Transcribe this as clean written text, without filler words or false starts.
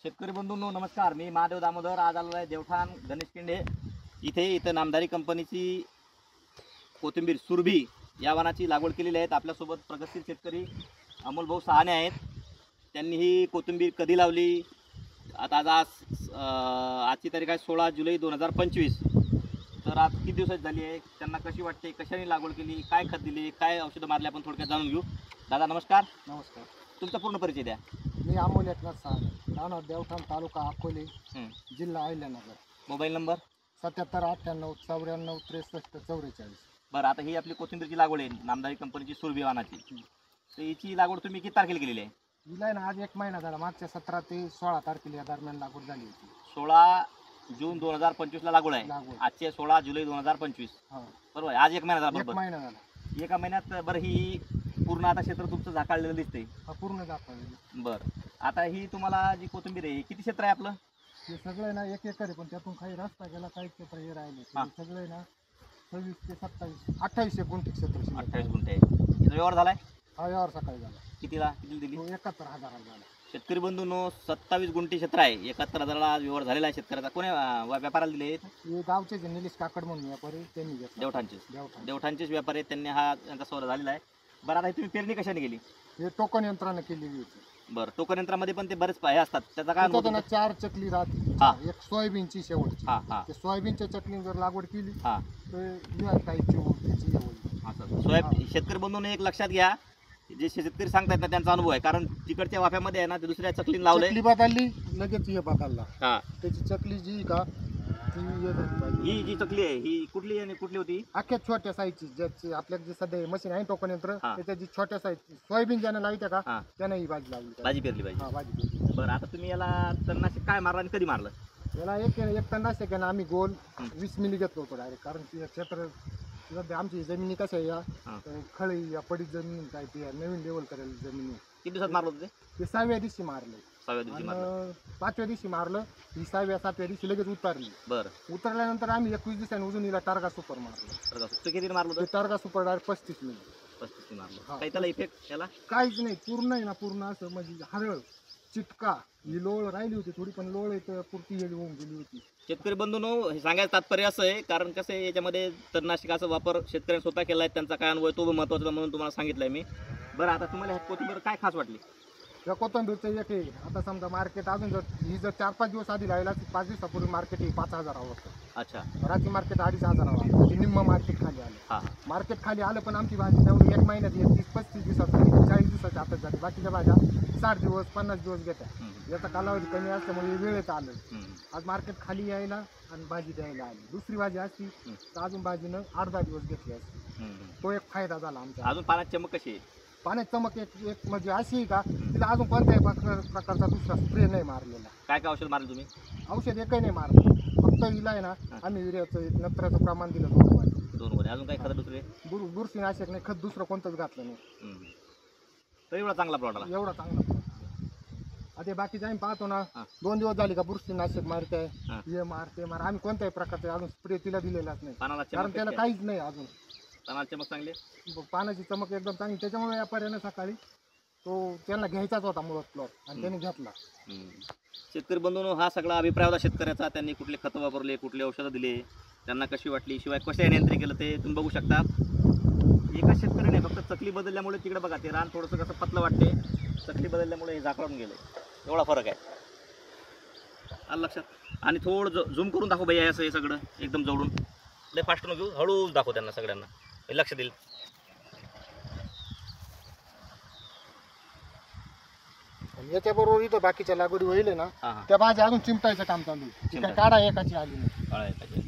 शेतकरी बंधूंनो नमस्कार. मी महादेव दामोदर. आज आलो आहे देवठाण गणेश किंडे इथं नामदारी कंपनीची कोथिंबीर सुरभी या वाणाची लागवड केलेली आहे. आपल्यासोबत प्रगतशील शेतकरी अमोल भाऊ सहाने आहेत. त्यांनी ही कोथिंबीर कधी लावली, आता आजची तारीख आहे 16 जुलै 2025. तर आज किती दिवसाची झाली आहे, त्यांना कशी वाटते, कशाने लागवड केली, काय खत दिली, काय औषधं मारली, आपण थोडक्यात जाणून घेऊ. दादा नमस्कार. नमस्कार. तुमचा पूर्ण परिचय द्या. मी अमोल एकनाथ सहाने, राहणार देवठाण, तालुका अकोले, जिल्हा अहिल्यानगर. Mobile number 77 98 94 63 44. बरं, आता ही आपली कोथिंबीरची लागवड आहे नामदारी कंपनीची सुरभी वाणाची. तर हिची लागवड तुम्ही किती तारखेला केलेली आहे? हिला ना आज 1 महिना झाला. मागच्या 17 ते 16 तारखेला या दरम्यान लागवड झाली होती. 16 जून 2025 ला लागवड आहे. लागवड. आजचे 16 जुलै 2025. हा, बरोबर. आज 1 महिना झाला. 1 बरोबर. महिना झाला. एका महिन्यात बरं ही पूर्ण आता क्षेत्र तुमचं झाकाळलेलं दिसतंय. हा, पूर्ण दाखवली. बरं, आता ही तुम्हाला जी कोथिंबीर आहे किती क्षेत्र आहे आपलं? हे सगळं ना 1 एकर आहे, पण त्यातून काही रस्ता गेला, काही क्षेत्र हे राहिले. हा. हे सगळे ना 26 ते 27 28 गुंठे क्षेत्र शिल्लक आहे. 28 गुंठे. याचा व्यवहार झालाय हा, यावर सकाळी झाला. किती दिली? तो 71,000 झाला. शेतकरी बंधूंनो 27 गुंठे क्षेत्र आहे. 71,000 व्यवहार झालेला आहे शेतकऱ्याचा. कोणी व्यापाराला दिले? हे गावचे जे निलेश काकड म्हणून व्यापारी त्यांनी घेतला. देवठाणचेच व्यापारी आहेत. त्यांनी हा त्यांचा सौदा झालेला आहे. बरं, आता तुम्ही पेरणी कशाने केली? हे टोकन यंत्राने केलेली होती. बरं, टोकन यंत्रामध्ये पण ते बरेच हे असतात, त्याचा काय अनुभव त्याच्यात ना तुमचा? 4 चकली राहते. हा. एक सोयाबीनची शेवटची. हा. ते सोयाबीनच्या चटणी जर लागवड केली हा. तर या टाईपची त्याची हे होईल. असं सोयाबीन. शेतकरी बंधूंनो एक लक्षात घ्या, जे शेतकरी सांगतायत ना त्यांचा अनुभव आहे. कारण तिकडच्या वाफ्यामध्ये आहे ना ते दुसऱ्या चकलीने लावलंय. चकली बदलली लगेच हे बदलला. हा, त्याची चकली जी का ती हे झाली पाहिजे. ही जी चकली आहे ही कुठली आणि कुठली होती? अख्ख्या छोट्या साईजची, ज्याची आपल्याकडे जे सध्या मशीन आहे टोकन यंत्र, हा. त्याच्या जी छोट्या साईजची सोयाबीन ज्यानं लावते का हा. त्यानं ही भाजी लावली पाहिजे. भाजी पेरली पाहिजे. हा, भाजी पेरली. बरं, आता तुम्ही याला तणनाशक काय मारलं आणि कधी मारलं? याला एक तणनाशक आहे ना आम्ही गोल 20 मिली घेतलो होतो डायरेक्ट. कारण ते क्षेत्र सध्या आमची जमिनी कशा आहे, हा. या खळी या पडीत जमीन काय ते नवीन लेवल करेल जमिनी. किती दिवसात मारलं होतं ते? ते 6व्या दिवशी मारले. 6व्या दिवशी मारलं. आणि 5व्या दिवशी मारलं. ही 6व्या 7व्या दिवशी लगेच उतरली. बरं, उतरल्यानंतर आम्ही 21 दिवसांनी उजून हिला टार्गा सुपर मारलं. तर कसं? ते किती मारलं ते होतं? Targa super direct 35 milli. 35 मारलं. हा. काही त्याला इफेक्ट याला? काहीच नाही, पूर्ण आहे ना, पूर्ण असं म्हणजे हरळ चिटका. ही लोळ राहिली होती थोडी, पण लोळ एक पुरती हे होऊन गेली होती. शेतकरी बंधूंनो, हे सांगायचं तात्पर्य असं आहे, कारण कसं आहे याच्यामध्ये तणनाशकाचा वापर शेतकऱ्यांनी स्वतः केला आहे. त्यांचा काय अनुभव आहे तो महत्त्वाचा म्हणून तुम्हाला सांगितलं आहे मी. बरं, आता तुम्हाला ह्या कोथिंबीर काय खास वाटली? या कोथंबीरचं एक आहे, आता समजा मार्केट अजून जर ही जर 4-5 दिवस आधी लावला, 5 दिवसापूर्वी मार्केट ही 5,000 होतं. अच्छा. रात्री मार्केट 2,500 निम्म मार्केट खाली आलं. हा. मार्केट खाली आलं, पण आमची भाजी तेवढी 1 महिन्यात 30-35 दिवसात झाली, 40 दिवसाच्या आतच झाली. बाकीच्या भाज्या 60 दिवस 50 दिवस घेतात. याचा कालावधी कमी असल्यामुळे वेळेत आलं. आज मार्केट खाली यायला आणि भाजी द्यायला आली. दुसरी भाजी असती तर अजून भाजीनं 8-10 दिवस घेतली असती. तो एक फायदा झाला आमचा. अजून पाण्याची चमक कशी आहे? पाण्यात चमक एक म्हणजे अशी आहे का, तिला अजून कोणत्याही प्रकारचा दुसरा स्प्रे नाही मारलेला. काय औषध मारलं तुम्ही? औषध एकही नाही मारलं. फक्त हिला आहे ना आम्ही युरियाचं नत्राचं प्रमाण दिलं 2 वाटी. 2 गोणे. अजून काय खरं दुसरे? बुरशीनाशक नाही, खत दुसरं कोणतंच घातलं नाही. तर एवढा चांगला प्लॉट आला. एवढा चांगला. आता बाकीचे आम्ही पाहतो ना, 2 दिवस झाले का बुरशीनाशक मारते, हे मारते मार. आम्ही कोणत्याही प्रकारचे अजून स्प्रे तिला दिलेलाच नाही, पानाला कारण चमक त्याला कशी आहे? काहीच नाही अजून. पानाला चमक चांगली? पानाची चमक एकदम चांगली. त्याच्यामुळे व्यापाऱ्यानं सकाळी तो त्यांना घ्यायचाच होता मुळात प्लॉट, आणि त्याने घेतला. शेतकरी बंधूंनो, हा सगळा अभिप्राय होता शेतकऱ्याचा. त्यांनी कुठले खतं वापरले, कुठले औषधं दिले, त्यांना कशी वाटली, शिवाय कशा नियंत्रण केलं ते तुम्ही बघू शकता. एका शेतकऱ्याने फक्त चकली बदलल्यामुळे तिकडे बघा ते रान थोडंसं कसं पतलं वाटते, चकली बदलल्यामुळे हे झाकळून गेलं. एवढा फरक आहे. आलं लक्षात? आणि थोडं झूम करून दाखव भैया असं हे सगळं एकदम जवळून. लय फास्ट न घेऊ, हळू दाखव त्यांना सगळ्यांना, लक्ष देईल. याच्याबरोबर इथं बाकीच्या लागवडी होईल ना, हां हां. त्या भाज्या अजून चिमटायचं काम चालू आहे. ती काय काढा एकाची आली नाही.